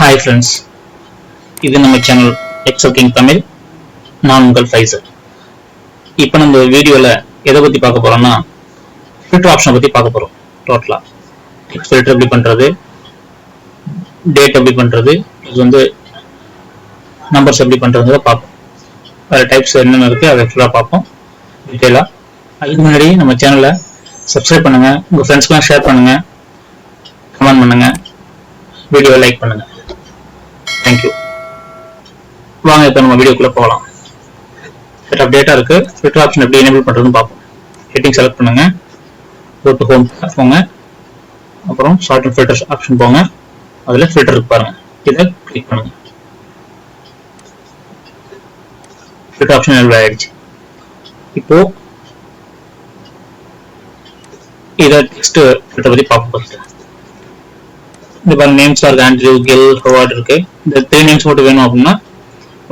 Hi friends, இது நம்ம channel XL king Tamil. நான் உங்கள் ஃபைசல். இப்போ நம்ம வீடியோவில் எதை பற்றி பார்க்க போகிறோம்னா, ஃபில்டர் ஆப்ஷனை பற்றி பார்க்க போகிறோம். டோட்டலாக டெக்ஸ்ட் ஃபில்டர் எப்படி பண்ணுறது, டேட் எப்படி பண்ணுறது, இது வந்து நம்பர்ஸ் எப்படி பண்ணுறதுங்கிறத பார்ப்போம். வேறு டைப்ஸ் என்னென்ன இருக்குது அதை ஃபுல்லாக பார்ப்போம் டீட்டெயிலாக. அதுக்கு முன்னாடி நம்ம சேனலை சப்ஸ்கிரைப் பண்ணுங்கள், உங்கள் ஃப்ரெண்ட்ஸ்க்கெலாம் ஷேர் பண்ணுங்கள், கமெண்ட் பண்ணுங்கள், வீடியோவை லைக் பண்ணுங்கள். தேங்க்யூ. வாங்க இப்போ நம்ம வீடியோக்குள்ள போகலாம். செட் ஆஃப் டேட்டா இருக்கு. ஃபில்டர் ஆப்ஷன் எப்படி எனேபிள் பண்றதுன்னு பார்ப்போம். ஹெட்டிங் செலக்ட் பண்ணுங்க, கோ டு ஹோம் போங்க, அப்புறம் சார்ட் அண்ட் ஃபில்டர்ஸ் ஆப்ஷன் போங்க. அதுல ஃபில்டர் இருக்கு பாருங்க, இதை கிளிக் பண்ணுங்க. ஃபில்டர் ஆப்ஷன் எனேபிள் ஆயிடுச்சு. இப்போ இதை டெக்ஸ்ட் ஃபில்டர் பத்தி பார்ப்போம். இந்த பாருங்க, நேம்ஸ் இருக்கு, ஆண்ட்ரூ, கில், ஹோவார்ட் இருக்கு. இந்த 3 நேம்ஸ் மட்டும் வேணும் அப்படின்னா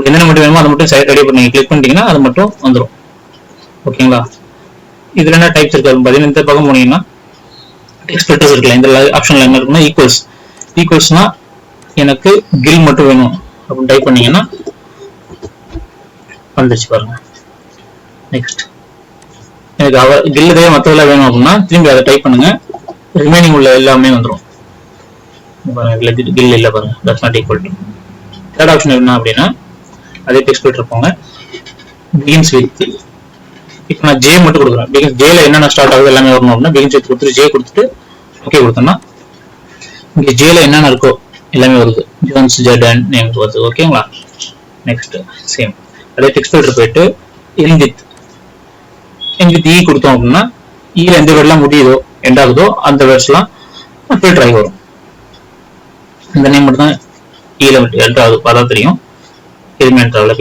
என்னென்ன மட்டும் வேணுமோ அதை மட்டும் ரெடி பண்ணி கிளிக் பண்ணிட்டீங்கன்னா அது மட்டும் வந்துடும். ஓகேங்களா? இதுல என்ன டைப்ஸ் இருக்கு பார்த்தீங்கன்னா, இந்த பக்கம் போனீங்கன்னா டெக்ஸ்ட் ஃபில்டர்ஸ் இருக்குல்ல, இந்த ஆப்ஷன்ல என்ன இருக்குன்னா ஈக்குவல்ஸ்னா எனக்கு கில் மட்டும் வேணும் அப்படின்னு டைப் பண்ணீங்கன்னா வந்துருச்சு பாருங்க. நெக்ஸ்ட் எனக்கு கில்லுதே மற்றதெல்லாம் வேணும் அப்படின்னா திரும்பி அதை டைப் பண்ணுங்க, ரிமைனிங் உள்ள எல்லாமே வந்துடும். கில் இல்ல பாருங்க, that's not equal to. Third option என்ன அப்படின்னா, அதே டெக்ஸ்ட் ஃபில்டர் போங்க, பிகின்ஸ் வித். இப்போ நான் ஜே மட்டும் கொடுக்குறேன். பிகின்ஸ் ஜேல என்னென்ன ஸ்டார்ட் ஆகுது எல்லாமே வரணும் அப்படின்னா பிகின்ஸ் வித் கொடுத்துட்டு ஜே கொடுத்துட்டு ஓகே கொடுத்தோம்னா இங்க ஜேல என்னென்ன இருக்கோ எல்லாமே வருது. ஜோன்ஸ், ஜெர்டன் நேம் வருது. ஓகேங்களா? நெக்ஸ்ட் சேம் அதே டெக்ஸ்ட் ஃபில்டர் போயிட்டு என் வித் இ கொடுத்தோம் அப்படின்னா ஈல எந்த வேர்ட்லாம் முடியுதோ எண்ட் ஆகுதோ அந்த வேர்ட்ஸ்லாம் ஃபில்டர் ஆகி வரும். இந்த நேம் மட்டும் தான் ஈல எண்ட் ஆகுது, பார்த்தா தெரியும். எதுவுமே எண்ட் ஆகல.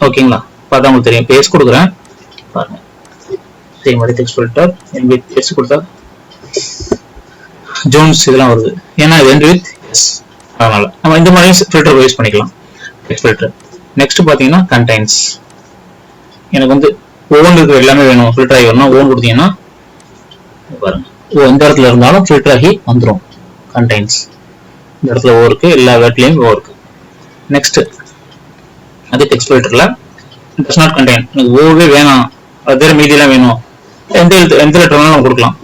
ஓகேங்களா? பார்த்தா உங்களுக்கு தெரியும். பேஸ் கொடுக்குறேன் பாருங்க, சேம் மாதிரி டெக்ஸ்ட் ஃபில்டர் என் வித் எஸ் கொடுத்தா ஜோன்ஸ் இதெல்லாம் வருது. ஏன்னா இது எண்ட் வித் எஸ், அதனால நம்ம இந்த மாதிரி ஃபில்டர் யூஸ் பண்ணிக்கலாம். Text filter. நெக்ஸ்ட் பாத்தீங்கன்னா கண்டெய்ன்ஸ். எனக்கு வந்து ஓன் இருக்கிற எல்லாமே வேணும், ஃபில்டர் ஆகி வரணும். ஓன் கொடுத்தீங்கன்னா பாருங்க, எந்த இடத்துல இருந்தாலும் ஃபில்டர் ஆகி வந்துடும். கண்டெய்ன்ஸ் இந்த இடத்துல ஓ இருக்கு, எல்லா வேர்ட்லயும் ஓ இருக்கு. நெக்ஸ்ட் அது டெக்ஸ்ட் ஃபில்டர்ல டஸ் நாட் கண்டெயின், எனக்கு ஓவே வேணாம், அது மீதியெல்லாம் வேணும், எந்த லெட்டர் வேணாலும் நம்ம கொடுக்கலாம்.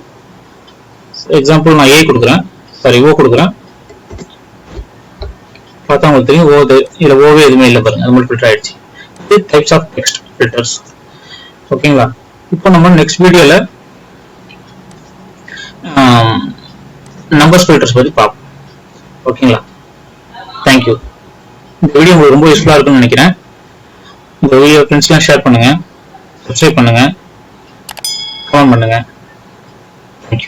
எக்ஸாம்பிள் நான் ஏ கொடுக்குறேன், சாரி ஓ கொடுக்குறேன். பார்த்தா உங்களுக்கு தெரியும் ஓ இதுல ஓவே எதுவுமே இல்லை பாருங்க, அது மட்டும் ஃபில்டர் ஆயிடுச்சு. இது டைப்ஸ் ஆஃப் டெக்ஸ்ட் ஃபில்டர்ஸ். ஓகேங்களா? இப்போ நம்ம நெக்ஸ்ட் வீடியோல நம்பர்ஸ் ஃபில்டர்ஸ் பத்தி பார்ப்போம். ஓகேங்களா? தேங்க்யூ. இந்த வீடியோ உங்களுக்கு ரொம்ப யூஸ்ஃபுல்லா இருக்கும்னு நினைக்கிறேன். இந்த வீடியோ ஃப்ரெண்ட்ஸ்லாம் ஷேர் பண்ணுங்க, சப்ஸ்கிரைப் பண்ணுங்க, கமெண்ட் பண்ணுங்க. தேங்க்யூ.